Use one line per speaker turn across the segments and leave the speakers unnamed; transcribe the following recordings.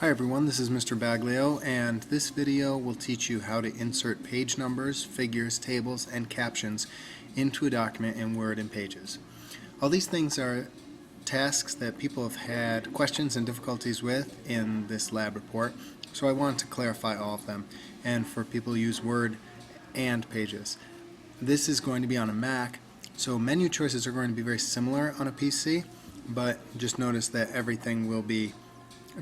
Hi everyone, this is Mr. Baglio, and this video will teach you how to insert page numbers, figures, tables, and captions into a document in Word and Pages. All these things are tasks that people have had questions and difficulties with in this lab report, so I wanted to clarify all of them, and for people who use Word and Pages. This is going to be on a Mac, so menu choices are going to be very similar on a PC, but just notice that everything will be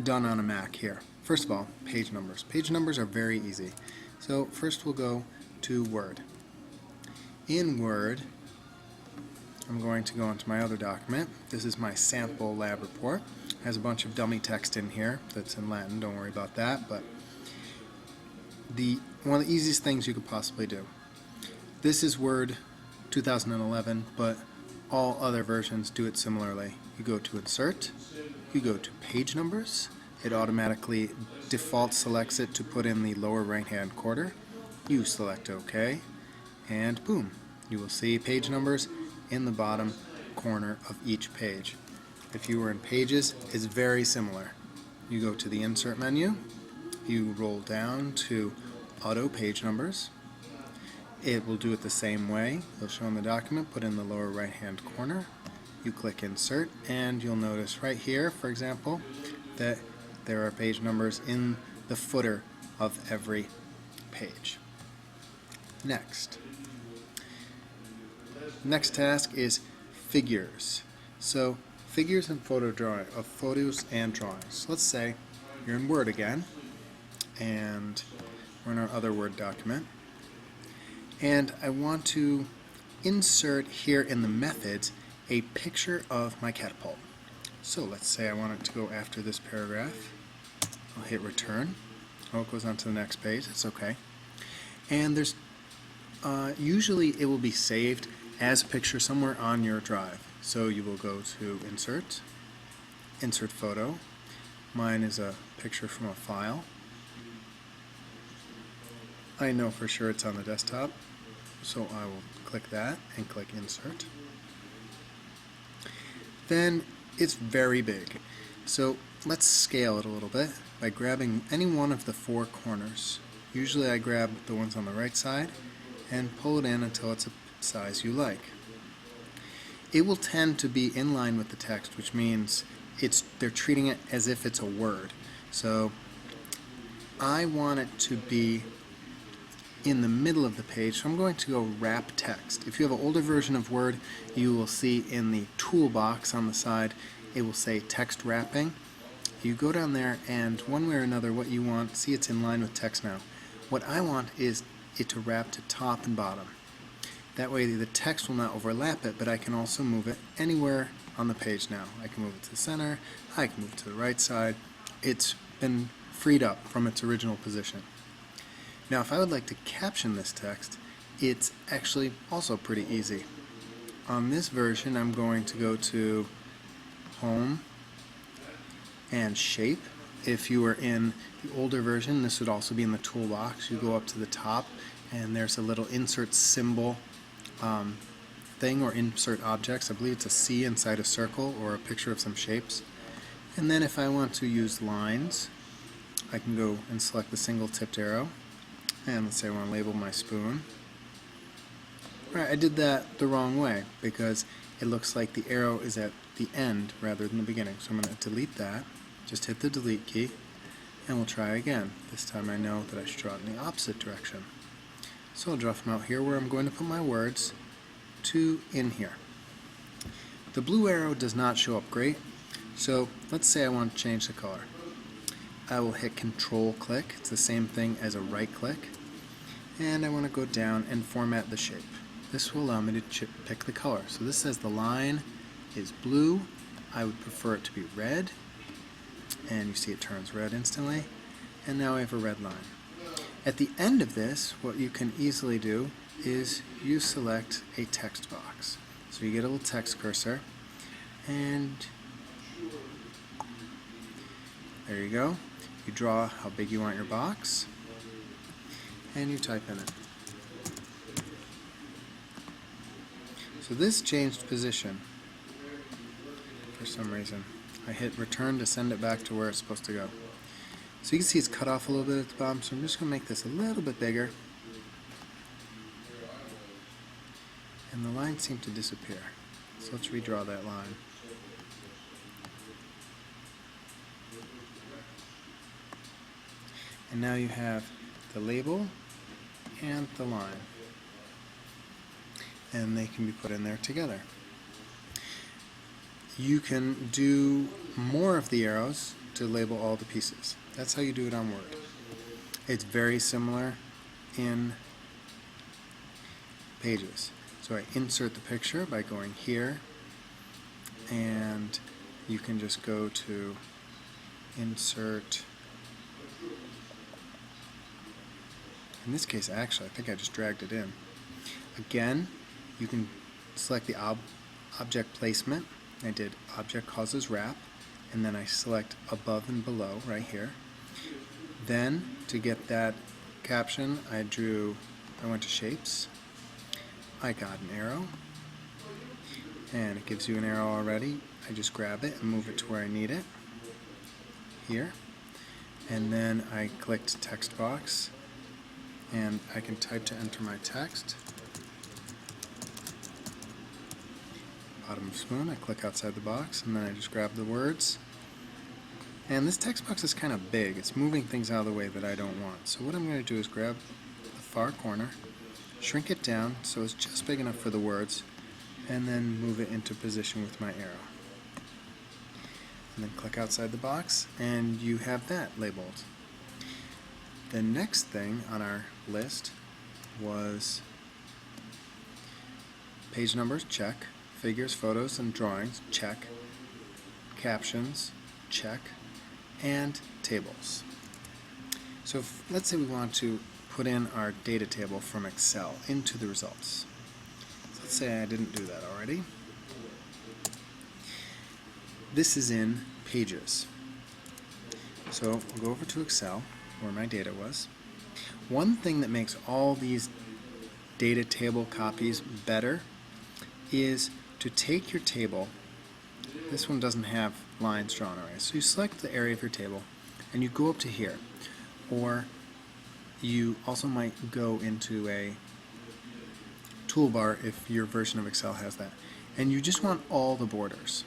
done on a Mac here. First of all, page numbers. Page numbers are very easy. So first we'll go to Word. In Word, I'm going to go into my other document. This is my sample lab report. It has a bunch of dummy text in here that's in Latin, don't worry about that, but one of the easiest things you could possibly do. This is Word 2011, but all other versions do it similarly. You go to Insert, you go to Page Numbers, it automatically default selects it to put in the lower right hand corner. You select OK, and boom, you will see page numbers in the bottom corner of each page. If you were in Pages, it's very similar. You go to the Insert menu, you roll down to Auto Page Numbers. It will do it the same way. It'll show in the document, put in the lower right hand corner. You click Insert, and you'll notice right here, for example, that there are page numbers in the footer of every page. Next task is figures. So figures and photos and drawings. Let's say you're in Word again, and we're in our other Word document, and I want to insert here in the methods a picture of my catapult. So let's say I want it to go after this paragraph. I'll hit return. Oh, it goes on to the next page. It's okay. And there's usually it will be saved as a picture somewhere on your drive. So you will go to Insert, Insert Photo. Mine is a picture from a file. I know for sure it's on the desktop, so I will click that and click Insert. Then it's very big. So let's scale it a little bit by grabbing any one of the four corners. Usually I grab the ones on the right side and pull it in until it's a size you like. It will tend to be in line with the text, which means they're treating it as if it's a word. So I want it to be in the middle of the page, so I'm going to go wrap text. If you have an older version of Word, you will see in the toolbox on the side, it will say text wrapping. You go down there, and one way or another, what you want, see it's in line with text now. What I want is it to wrap to top and bottom. That way the text will not overlap it, but I can also move it anywhere on the page now. I can move it to the center, I can move it to the right side. It's been freed up from its original position. Now if I would like to caption this text, it's actually also pretty easy. On this version I'm going to go to Home and Shape. If you were in the older version, this would also be in the toolbox. You go up to the top and there's a little insert symbol thing, or insert objects. I believe it's a C inside a circle or a picture of some shapes. And then if I want to use lines, I can go and select the single tipped arrow. And let's say I want to label my spoon. Alright, I did that the wrong way because it looks like the arrow is at the end rather than the beginning. So I'm going to delete that. Just hit the delete key and we'll try again. This time I know that I should draw it in the opposite direction. So I'll draw from out here where I'm going to put my words to in here. The blue arrow does not show up great, so let's say I want to change the color. I will hit Control click. It's the same thing as a right click. And I want to go down and format the shape. This will allow me to pick the color. So this says the line is blue. I would prefer it to be red. And you see it turns red instantly. And now I have a red line. At the end of this, what you can easily do is you select a text box. So you get a little text cursor, and there you go. You draw how big you want your box, and you type in it. So this changed position for some reason. I hit return to send it back to where it's supposed to go. So you can see it's cut off a little bit at the bottom, so I'm just going to make this a little bit bigger. And the lines seem to disappear. So let's redraw that line. And now you have the label and the line. And they can be put in there together. You can do more of the arrows to label all the pieces. That's how you do it on Word. It's very similar in Pages. So I insert the picture by going here, and you can just go to Insert. In this case, actually, I think I just dragged it in. Again, you can select the object placement. I did Object Causes Wrap, and then I select Above and Below right here. Then, to get that caption, I went to Shapes. I got an arrow, and it gives you an arrow already. I just grab it and move it to where I need it, here. And then I clicked Text Box, and I can type to enter my text. Bottom of spoon, I click outside the box, and then I just grab the words. And this text box is kind of big. It's moving things out of the way that I don't want. So what I'm going to do is grab the far corner, shrink it down so it's just big enough for the words, and then move it into position with my arrow. And then click outside the box, and you have that labeled. The next thing on our list was page numbers, check. Figures, photos, and drawings, check. Captions, check. And tables. So let's say we want to put in our data table from Excel into the results. So let's say I didn't do that already. This is in Pages. So we'll go over to Excel, where my data was. One thing that makes all these data table copies better is to take your table. This one doesn't have lines drawn already. So you select the area of your table and you go up to here. Or you also might go into a toolbar if your version of Excel has that. And you just want all the borders.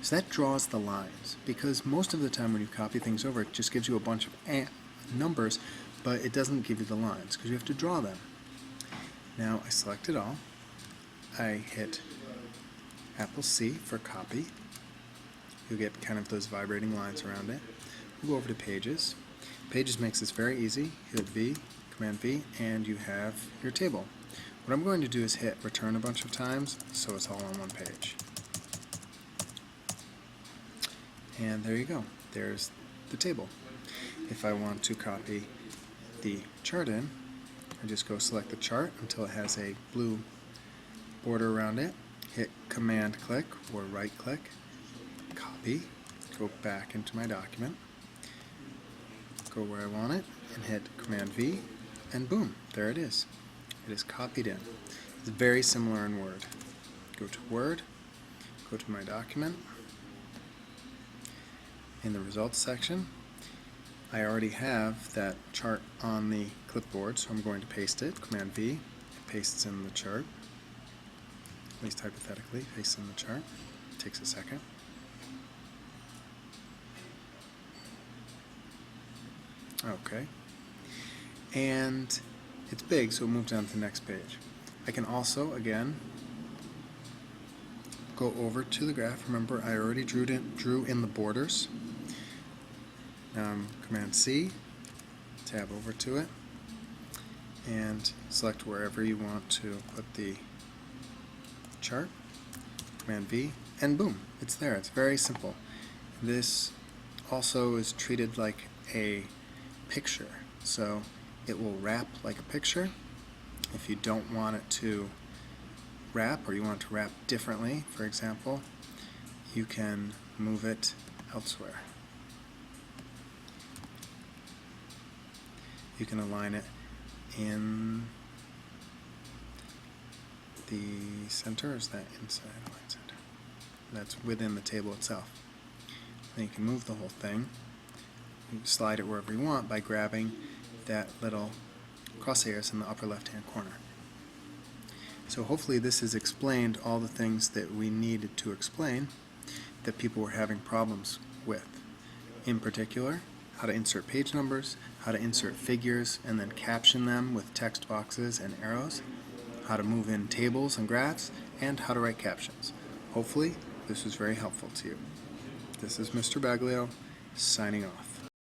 So that draws the lines, because most of the time when you copy things over, it just gives you a bunch of numbers, but it doesn't give you the lines because you have to draw them. Now I select it all. I hit Apple C for copy. You'll get kind of those vibrating lines around it. We'll go over to Pages. Pages makes this very easy. Hit V, Command V, and you have your table. What I'm going to do is hit return a bunch of times so it's all on one page. And there you go. There's the table. If I want to copy the chart in, I just go select the chart until it has a blue border around it. Hit Command click or right click, copy, go back into my document, go where I want it, and hit Command V, and boom, there it is. It is copied in. It's very similar in Word. Go to Word, go to my document. In the results section, I already have that chart on the clipboard, so I'm going to paste it. Command V, it pastes in the chart. At least hypothetically, pastes in the chart. It takes a second. Okay. And it's big, so it moves on to the next page. I can also, again, go over to the graph. Remember, I already drew in the borders. Now Command C, tab over to it, and select wherever you want to put the chart. Command V, and boom, it's there. It's very simple. This also is treated like a picture, so it will wrap like a picture. If you don't want it to wrap, or you want it to wrap differently, for example, you can move it elsewhere. You can align it in the center, or is that inside align center? That's within the table itself. Then you can move the whole thing. can slide it wherever you want by grabbing that little crosshairs in the upper left-hand corner. So hopefully this has explained all the things that we needed to explain that people were having problems with. In particular, how to insert page numbers, how to insert figures and then caption them with text boxes and arrows, how to move in tables and graphs, and how to write captions. Hopefully this was very helpful to you. This is Mr. Baglio signing off.